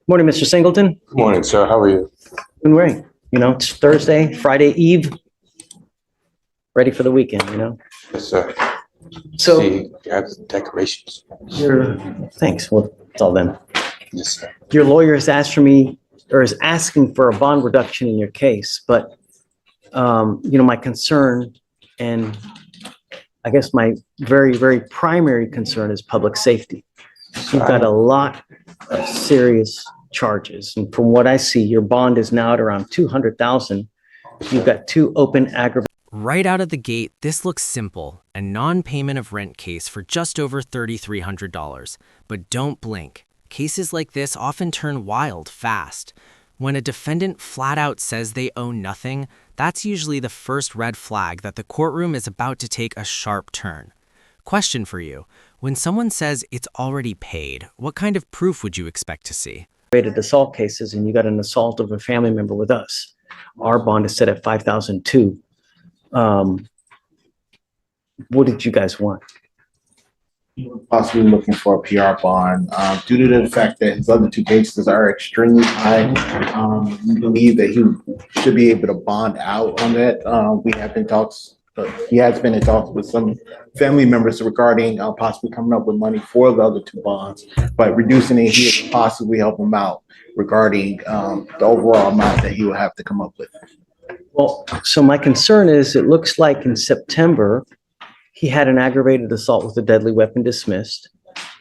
Morning, Mr. Singleton. Good morning, sir. How are you? Doing great. You know, it's Thursday, Friday Eve. Ready for the weekend, you know? Yes, sir. So, See, you have the decorations. thanks. Well, it's all them. Yes, sir. Your lawyer has asked for me, or is asking for a bond reduction in your case, but, you know, my concern, and I guess my very, very primary concern is public safety. You've got a lot of serious charges, and from what I see, your bond is now at around 200,000. You've got two open aggravated. Right out of the gate, this looks simple, a non-payment of rent case for just over $3,300. But don't blink. Cases like this often turn wild fast. When a defendant flat out says they owe nothing, that's usually the first red flag that the courtroom is about to take a sharp turn. Question for you. When someone says it's already paid, what kind of proof would you expect to see? Assault cases, and you got an assault of a family member with us. Our bond is set at 5,002. What did you guys want? Possibly looking for a PR bond due to the fact that his other two cases are extremely high. We believe that he should be able to bond out on that. We have been talks. He has been in talks with some family members regarding possibly coming up with money for the other two bonds, but reducing it here would possibly help him out regarding the overall amount that he will have to come up with. Well, so my concern is it looks like in September, he had an aggravated assault with a deadly weapon dismissed,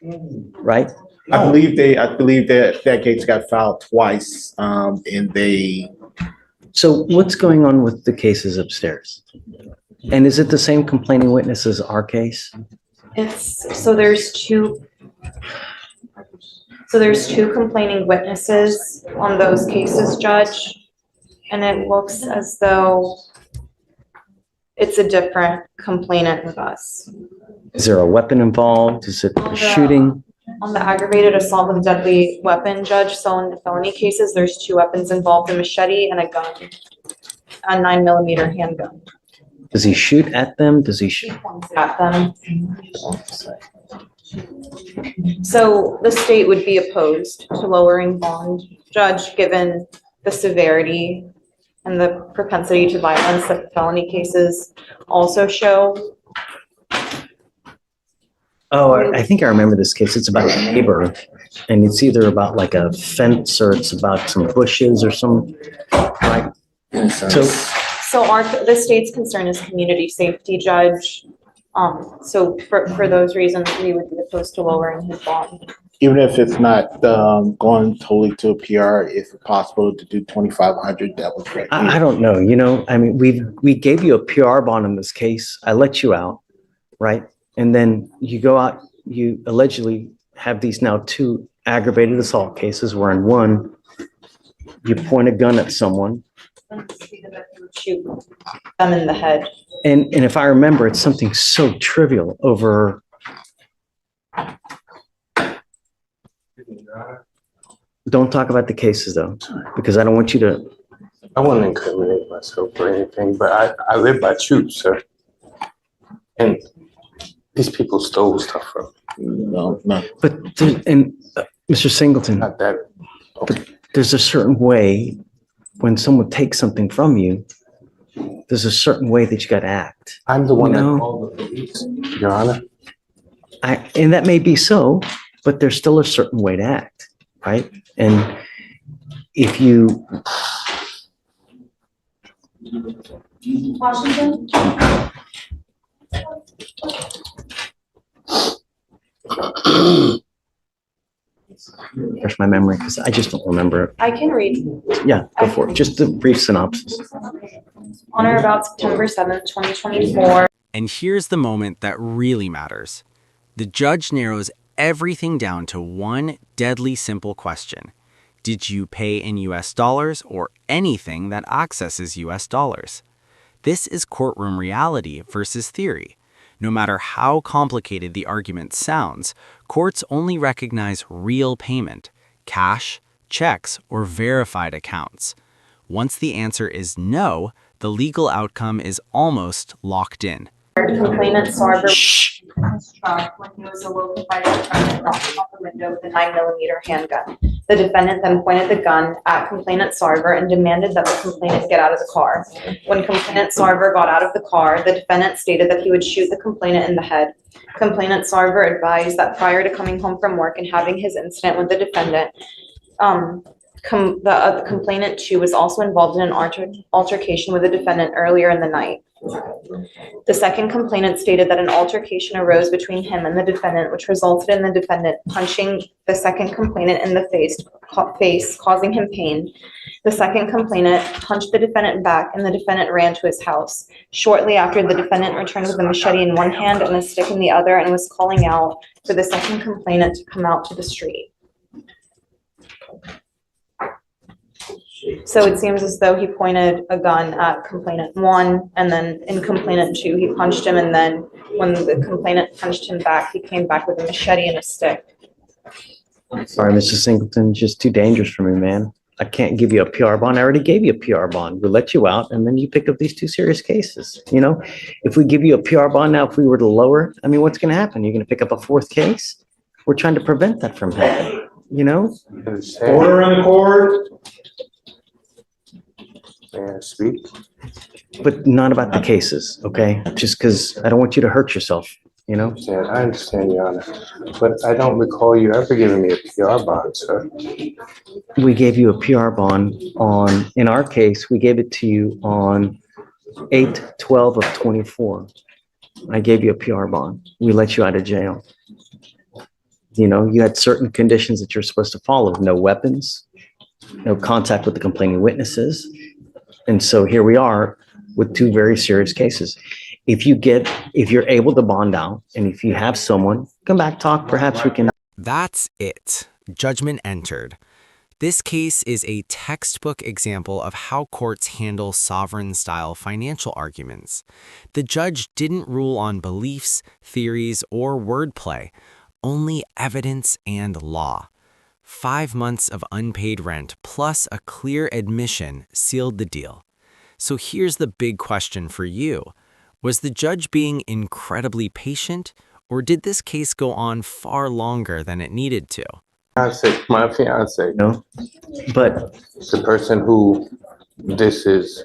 right? I believe that case got filed twice, and they. So what's going on with the cases upstairs? And is it the same complaining witness as our case? There's two complaining witnesses on those cases, Judge, and it looks as though it's a different complainant with us. Is there a weapon involved? Is it a shooting? On the aggravated assault with a deadly weapon, Judge, so in the felony cases, there's two weapons involved, a machete and a gun, a 9mm handgun. Does he shoot at them? Does he shoot At them. So the state would be opposed to lowering bond, Judge, given the severity and the propensity to violence that the felony cases also show. Oh, I think I remember this case. It's about a neighbor, and it's either about like a fence or it's about some bushes or some, right? So the state's concern is community safety, Judge. So for those reasons, we would be opposed to lowering his bond. Even if it's not going totally to a PR, if it's possible to do 2,500, that would be great. I don't know, you know, I mean, we gave you a PR bond in this case. I let you out, right? And then you go out, you allegedly have these now two aggravated assault cases where in one, you point a gun at someone. Shoot them in the head. And if I remember, it's something so trivial over. Don't talk about the cases though, because I don't want you to. I wouldn't incriminate myself or anything, but I live by truth, sir. And these people stole stuff from me. No. But Mr. Singleton, Not that. Okay. but there's a certain way when someone takes something from you. There's a certain way that you got to act. I'm the one You know? that called the police, Your Honor. And that may be so, but there's still a certain way to act, right? And if you. Washington? Refresh my memory because I just don't remember it. I can read. Yeah, go for it. Just a brief synopsis. On or about September 7th, 2024. And here's the moment that really matters. The judge narrows everything down to one deadly simple question. Did you pay in US dollars or anything that accesses US dollars? This is courtroom reality versus theory. No matter how complicated the argument sounds, courts only recognize real payment, cash, checks, or verified accounts. Once the answer is no, the legal outcome is almost locked in. Complainant saw his truck when he was a local firefighter across the window with a 9mm handgun. The defendant then pointed the gun at complainant Sarver and demanded that the complainant get out of the car. When complainant Sarver got out of the car, the defendant stated that he would shoot the complainant in the head. Complainant Sarver advised that prior to coming home from work and having his incident with the defendant, the complainant too was also involved in an altercation with the defendant earlier in the night. The second complainant stated that an altercation arose between him and the defendant, which resulted in the defendant punching the second complainant in the face, causing him pain. The second complainant punched the defendant back, and the defendant ran to his house. Shortly after, the defendant returned with a machete in one hand and a stick in the other and was calling out for the second complainant to come out to the street. So it seems as though he pointed a gun at complainant 1, and then in complainant 2, he punched him, and then when the complainant punched him back, he came back with a machete and a stick. Sorry, Mr. Singleton, it's just too dangerous for me, man. I can't give you a PR bond. I already gave you a PR bond. We'll let you out, and then you pick up these 2 serious cases. You know, if we give you a PR bond now, if we were to lower, I mean, what's going to happen? You're going to pick up a 4th case? We're trying to prevent that from happening, you know? Order in the court. May I speak? But not about the cases, okay? Just because I don't want you to hurt yourself, you know? Yeah, I understand, Your Honor, but I don't recall you ever giving me a PR bond, sir. We gave you a PR bond on, in our case, we gave it to you on 8/12 of 24. I gave you a PR bond. We let you out of jail. You know, you had certain conditions that you're supposed to follow. No weapons, no contact with the complaining witnesses. And so here we are with 2 very serious cases. If you're able to bond out, and if you have someone, come back, talk, perhaps we can. That's it. Judgment entered. This case is a textbook example of how courts handle sovereign-style financial arguments. The judge didn't rule on beliefs, theories, or wordplay, only evidence and law. 5 months of unpaid rent plus a clear admission sealed the deal. So here's the big question for you. Was the judge being incredibly patient, or did this case go on far longer than it needed to? My fiance, No, but the person who this is.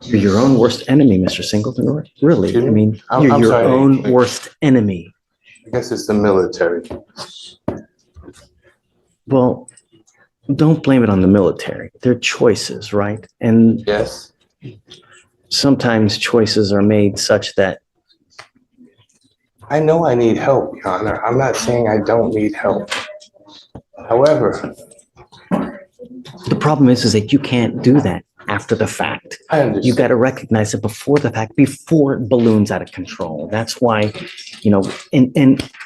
you're your own worst enemy, Mr. Singleton. Really, I mean, I'm you're your sorry. own worst enemy. I guess it's the military. Well, don't blame it on the military. They're choices, right? And Yes. sometimes choices are made such that, I know I need help, Your Honor. I'm not saying I don't need help. However, the problem is that you can't do that after the fact. I understand. You got to recognize it before the fact, before it balloons out of control. That's why, you know, and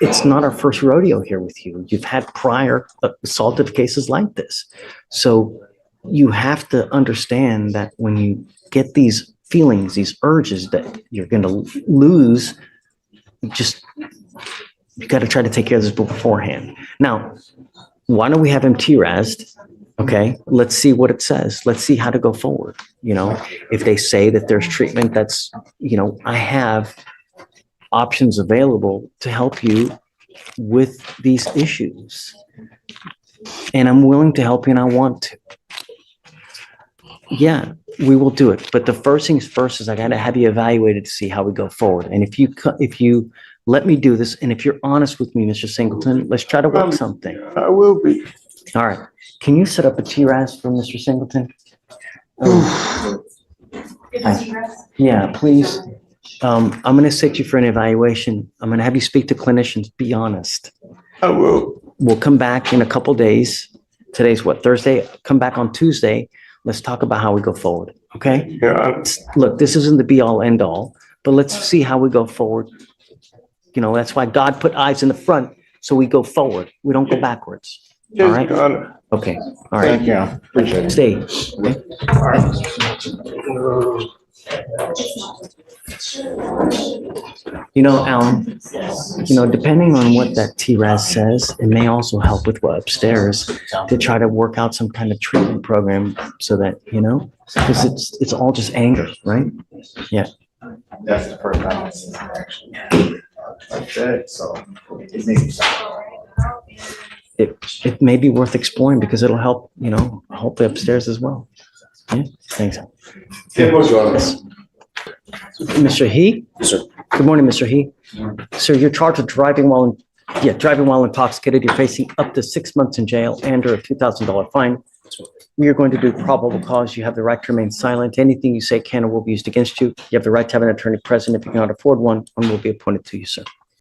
it's not our first rodeo here with you. You've had prior assaultive cases like this. So you have to understand that when you get these feelings, these urges that you're going to lose, you got to try to take care of this beforehand. Now, why don't we have him TRAS'd? Okay, let's see what it says. Let's see how to go forward. You know, if they say that there's treatment, that's, you know, I have options available to help you with these issues. And I'm willing to help you, and I want to. Yeah, we will do it. But the first things first is I got to have you evaluated to see how we go forward. And if you let me do this, and if you're honest with me, Mr. Singleton, let's try to work something. I will be. All right. Can you set up a TRAS for Mr. Singleton? Yeah, please. I'm going to set you for an evaluation. I'm going to have you speak to clinicians. Be honest. I will. We'll come back in a couple days. Today's what, Thursday? Come back on Tuesday. Let's talk about how we go forward. Okay? Yeah. Look, this isn't the be all end all, but let's see how we go forward. You know, that's why God put eyes in the front, so we go forward. We don't go backwards. All right? Your Honor. Okay. All right. Thank you. Appreciate it. Stay. Okay? You know, Alan, you know, depending on what that TRAS says, it may also help with what upstairs to try to work out some kind of treatment program so that, you know, because it's all just anger, right? Yeah. That's the first time I've seen it actually. Like that, so it made me stop. it may be worth exploring because it'll help, hopefully upstairs as well. Yeah, thanks. Yes. Mr. He? Yes, sir. Good morning, Mr. He. Sir, you're charged with driving while intoxicated. You're facing up to 6 months in jail and or a $2,000 fine. We are going to do probable cause. You have the right to remain silent. Anything you say can or will be used against you. You have the right to have an attorney present. If you cannot afford one will be appointed to you, sir.